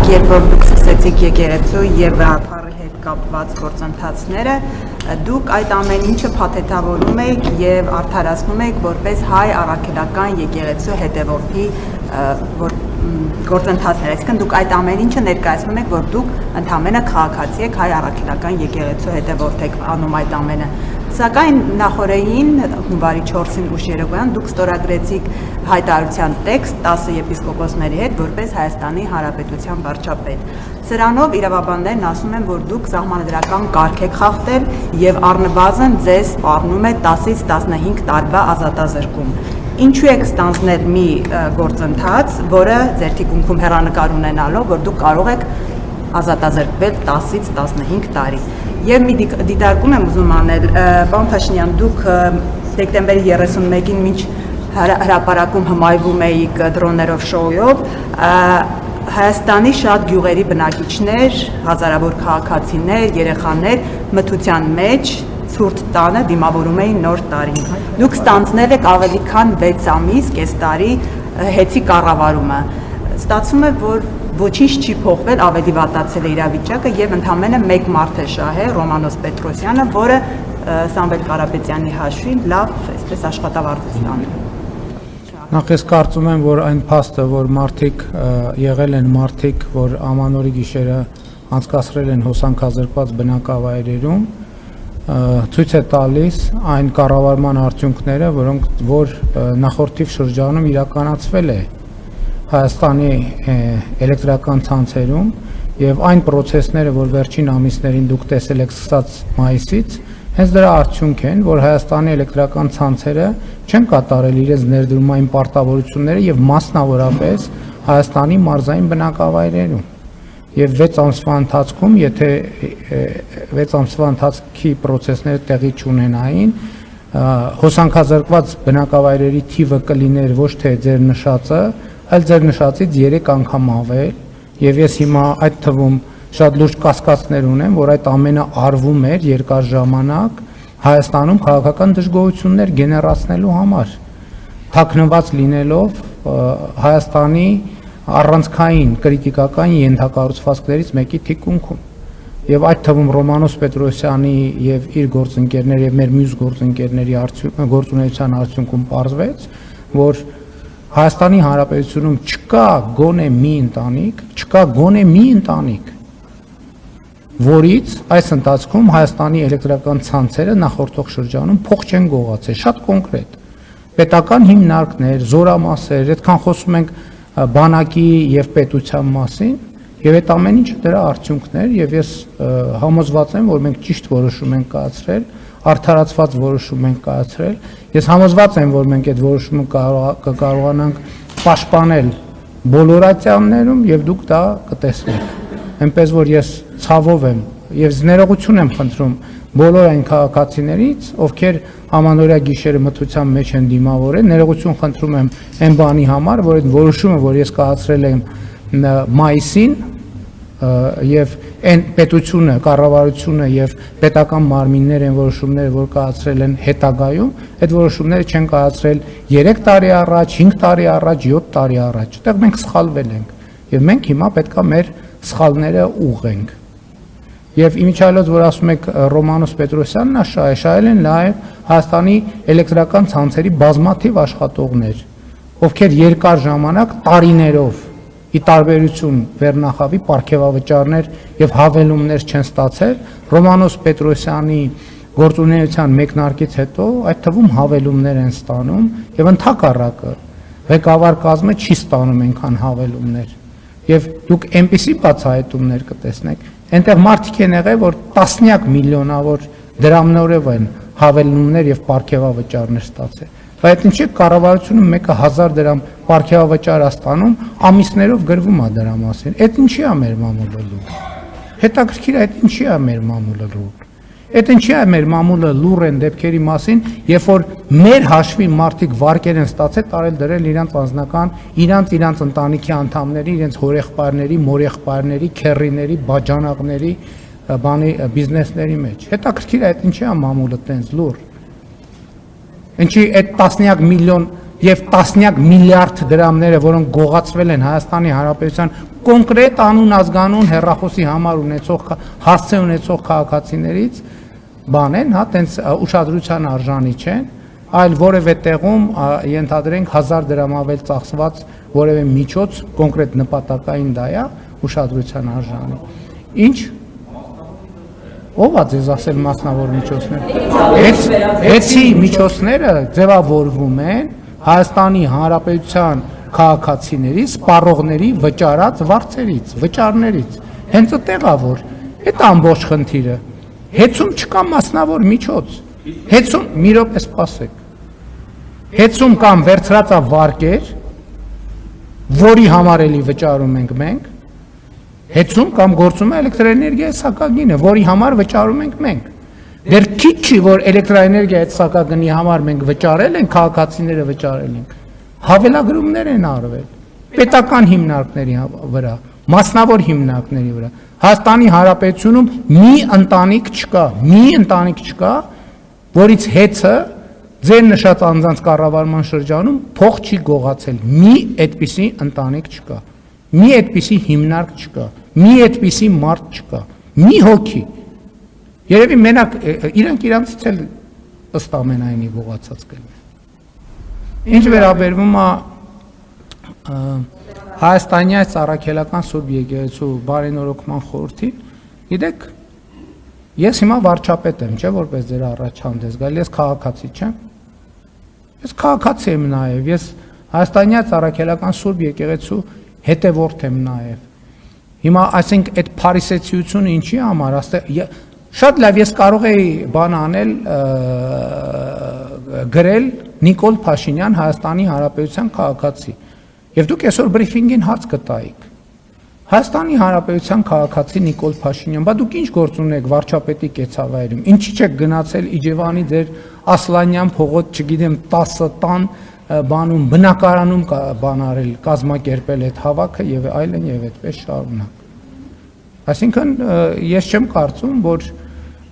ժամանակ, երբ որ դուք սկսեցիք եկեղեցու եւ գաղափարի հետ կապված գործընթացները, դուք այդ ամեն ինչը փաթեթավորում եք եւ արդարացնում եք որպես հայ առաքելական եկեղեցու հետևորդի գործընթացներ, այսինքն դուք այդ ամեն ինչը ներկայացնում եք, որ դուք ընդհանրապես քաղաքացի եք, հայ առաքելական եկեղեցու հետևորդ եք անում այդ ամենը։ Սակայն նախորդին հունվարի 4-ին ուշ երեկոյան դուք ստորագրեցիք հայտարարության տեքստ 10 եպիսկոպոսների հետ որպես Հայաստանի Հանրապետության վարչապետ։ Սրանով իրավաբաններն ասում են, որ դուք սահմանադրական կարգ եք խախտել եւ առնվազն ձեզ սպառնում է 10-ից 15 տարվա ազատազրկում։ Ինչու եք ստանձնել մի գործընթաց, որը ձեր թիկունքում հեռանկար ունենալով, որ դուք կարող եք ազատազրկվել 10-ից 15 տարի։ Եվ մի դիտարկում եմ ուզում անել, պարոն Փաշինյան, դուք դեկտեմբերի 31-ին մինչ հրապարակում հմայվում էիք դրոններով շոուով, Հայաստանի շատ գյուղերի բնակիչներ, հազարավոր քաղաքացիներ, երեխաներ մթության մեջ ցուրտ տանը դիմավորում էին նոր տարին։ Դուք ստանձնել եք ավելի քան 6 ամիս, կես տարի հեծի կառավարումը։ Ստացվում է, որ ոչինչ չի փոխվել, ավելի վատացել է իրավիճակը եւ ընդհանրապես մեկ մարդ է շահել Ռոմանոս Պետրոսյանը, որը Սամվել Կարապետյանի հաշվին լավ, այսպես աշխատավարձ է ստանում։ Նախ ես կարծում եմ, որ այն փաստը, որ մարդիկ եղել են մարդիկ, որ ամանորի գիշերը անցկացրել են հոսանքազրկված բնակավայրերում, ցույց է տալիս այն կառավարման արդյունքները, որ նախորդիվ շրջանում իրականացվել է Հայաստանի էլեկտրական ցանցերում եւ այն process-ները, որ վերջին ամիսներին դուք տեսել եք սկսած մայիսից, հենց դրա արդյունք են, որ Հայաստանի էլեկտրական ցանցերը չեն կատարել իրենց ներդրումային պարտավորությունները եւ մասնավորապես Հայաստանի մարզային բնակավայրերում։ Եվ 6 ամսվա ընթացքում, եթե 6 ամսվա ընթացքի process-ները տեղի չունենային, հոսանքազրկված բնակավայրերի թիվը կլիներ ոչ թե ձեր նշածը, այլ ձեր նշածից 3 անգամ ավել, եւ ես հիմա այդ թվում շատ լուրջ կասկածներ ունեմ, որ այդ ամենը արվում էր երկար ժամանակ Հայաստանում քաղաքական դժգոհություններ գեներացնելու համար, թաքնված լինելով Հայաստանի առանցքային կրիտիկական ենթակառուցվածքներից մեկի թիկունքում։ Եվ այդ թվում Ռոմանոս Պետրոսյանի եւ իր գործընկերների եւ մեր մյուս գործընկերների գործունեության արդյունքում պարզվեց, որ Հայաստանի Հանրապետությունում չկա գոնե մի ընտանիք, որից այս ընթացքում Հայաստանի էլեկտրական ցանցերը նախորդող շրջանում փող չեն գողացել, շատ կոնկրետ։ Պետական հիմնարկներ, զորամասեր, այդքան խոսում ենք բանակի եւ պետության մասին, եւ այդ ամեն ինչը դրա արդյունքներ, եւ ես համոզված եմ, որ մենք ճիշտ որոշում ենք կայացրել, արդարացված որոշում ենք կայացրել։ Ես համոզված եմ, որ մենք այդ որոշումը կկարողանանք պաշտպանել բոլոր ատյաններում եւ դուք դա կտեսնեք։ Այնպես որ ես ցավով եմ եւ ներողություն եմ խնդրում բոլոր այն քաղաքացիներից, ովքեր ամանորյա գիշերը մթության մեջ են դիմավորել, ներողություն խնդրում եմ այն բանի համար, որ այդ որոշումը, որ ես կայացրել եմ մայիսին, եւ այն պետությունը, կառավարությունը եւ պետական մարմինները են որոշումները, որ կայացրել են հետագայում, այդ որոշումները չեն կայացրել 3 տարի առաջ, 5 տարի առաջ, 7 տարի առաջ։ Այդտեղ մենք սխալվել ենք եւ մենք հիմա պետքա մեր սխալները ուղղենք։ Եվ իմիջիայլոց, որ ասում եք Ռոմանոս Պետրոսյանն, նա շահել են նաեւ Հայաստանի էլեկտրական ցանցերի բազմաթիվ աշխատողներ, ովքեր երկար ժամանակ տարիներով ի տարբերություն Վերնախավի պարգևավճարներ եւ հավելումներ չեն ստացել, Ռոմանոս Պետրոսյանի գործունեության մեկնարկից հետո այդ թվում հավելումներ են ստանում եւ ընդհակառակը ղեկավար կազմը չի ստանում այնքան հավելումներ։ Եվ դուք այնպիսի բացահայտումներ կտեսնեք, այնտեղ մարդիկ են եղել, որ տասնյակ միլիոնավոր դրամներով են հավելումներ եւ պարգևավճարներ ստացել։ Բայց ինչի՞ կառավարությունը մեկը 1000 դրամ պարգևավճար է ստանում, ամիսներով գրվում է դրա մասին։ Այդ ինչի՞ է մեր մամուլը լուր։ Հետաքրքիր է, այդ ինչի՞ է մեր մամուլը լուր։ Այդ ինչի՞ է մեր մամուլը լուր են դեպքերի մասին, երբ որ մեր հաշվի մարդիկ վարկեր են ստացել, տարել դրել իրանց անձնական, իրանց ընտանիքի անդամների, իրենց հորեղբայրների, մորեղբայրների, քեռիների, բաժանաղների, բիզնեսների մեջ։ Հետաքրքիր է, այդ ինչի՞ է մամուլը տենց լուր։ Ինչի այդ տասնյակ միլիոն եւ տասնյակ միլիարդ դրամները, որոնք գողացվել են Հայաստանի Հանրապետության կոնկրետ անուն ազգանուն հեռախոսի համար ունեցող հասցե ունեցող քաղաքացիներից բան են, հա, տենց ուշադրության արժանի չեն, այլ որևէ տեղում ենթադրենք 1000 դրամ ավել ծախսված որևէ միջոց կոնկրետ նպատակային դա է ուշադրության արժանի։ Ինչ ով է ձեզ ասել մասնավոր միջոցներ։ Էցի միջոցները ձևավորվում են Հայաստանի Հանրապետության քաղաքացիների, սպառողների վճարած վարձերից, վճարներից։ Հենց այդտեղ է որ այդ ամբողջ խնդիրը։ Հեծում չկա մասնավոր միջոց։ Հեծում մի րոպե սպասեք։ Հեծում կամ վերցրածա վարկեր, որի համար էլի վճարում ենք մենք, հեծում կամ գործում է էլեկտրոէներգիայի սակագինը, որի համար վճարում ենք մենք։ Դեռ քիչ չի, որ էլեկտրոէներգիայի սակագնի համար մենք վճարել ենք, քաղաքացիները վճարել ենք։ Հավելագրումներ են արվել պետական հիմնարկների վրա, մասնավոր հիմնարկների վրա։ Հայաստանի Հանրապետությունում մի ընտանիք չկա, որից հեծը ձեր նշած անձանց կառավարման շրջանում փող չի գողացել։ Մի այդպիսի ընտանիք չկա, մի այդպիսի հիմնարկ չկա, մի այդպիսի մարդ չկա, մի հոգի։ Երևի մենակ իրանցից էլ ըստ ամենայնի գողացած կլինի։ Ինչ վերաբերվում է Հայաստանի Առաքելական Սուրբ Եկեղեցու բարենորոգման խորհրդին, գիտեք, ես հիմա վարչապետ եմ, չէ՞ որպես ձեր առաջ հանդես գալ, ես քաղաքացի չեմ։ Ես քաղաքացի եմ նաև, ես Հայաստանի Առաքելական Սուրբ Եկեղեցու հետևորդ եմ նաև։ Հիմա ասենք այդ փարիսեցիությունը ինչի համար, շատ լավ ես կարող էի բան անել գրել Նիկոլ Փաշինյան Հայաստանի Հանրապետության քաղաքացի։ Եվ դուք այսօր բրիֆինգին հարց կտայիք։ Հայաստանի Հանրապետության քաղաքացի Նիկոլ Փաշինյան, բա դուք ինչ գործ ունեք վարչապետի կեցավայրում։ Ինչի՞ չեք գնացել Իջևանի ձեր Ասլանյան փողոց, չգիտեմ, 10 տան բանում բնակարանում բան արել, կազմակերպել այդ հավաքը եւ այլն եւ այդպես շարունակ։ Այսինքն ես չեմ կարծում, որ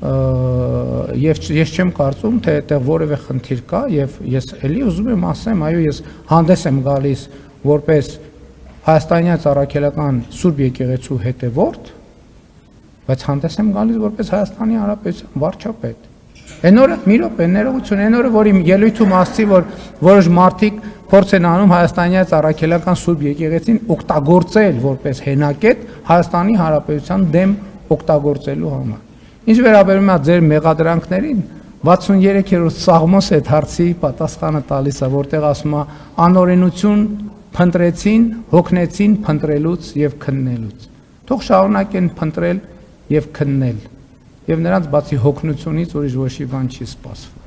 ես չեմ կարծում, թե այդտեղ որևէ խնդիր կա եւ ես էլի ուզում եմ ասեմ, այո, ես հանդես եմ գալիս որպես Հայաստանի Առաքելական Սուրբ Եկեղեցու հետևորդ, բայց հանդես եմ գալիս որպես Հայաստանի Հանրապետության վարչապետ։ Այն օրը մի րոպե ներողություն, այն օրը որ իմ ելույթում ասացի, որ որոշ մարդիկ փորձ են անում Հայաստանի Առաքելական Սուրբ Եկեղեցին օգտագործել որպես հենակետ Հայաստանի Հանրապետության դեմ օգտագործելու համար։ Ինչ վերաբերում է ձեր մեղադրանքներին, 63-րդ Սաղմոս այդ հարցի պատասխանը տալիս է, որտեղ ասում է անօրենություն փնտրեցին, հոգնեցին փնտրելուց եւ քննելուց։ Թող շարունակեն փնտրել եւ քննել։ Եվ նրանց բացի հոգնությունից ուրիշ ոչ մի բան չի սպասվում։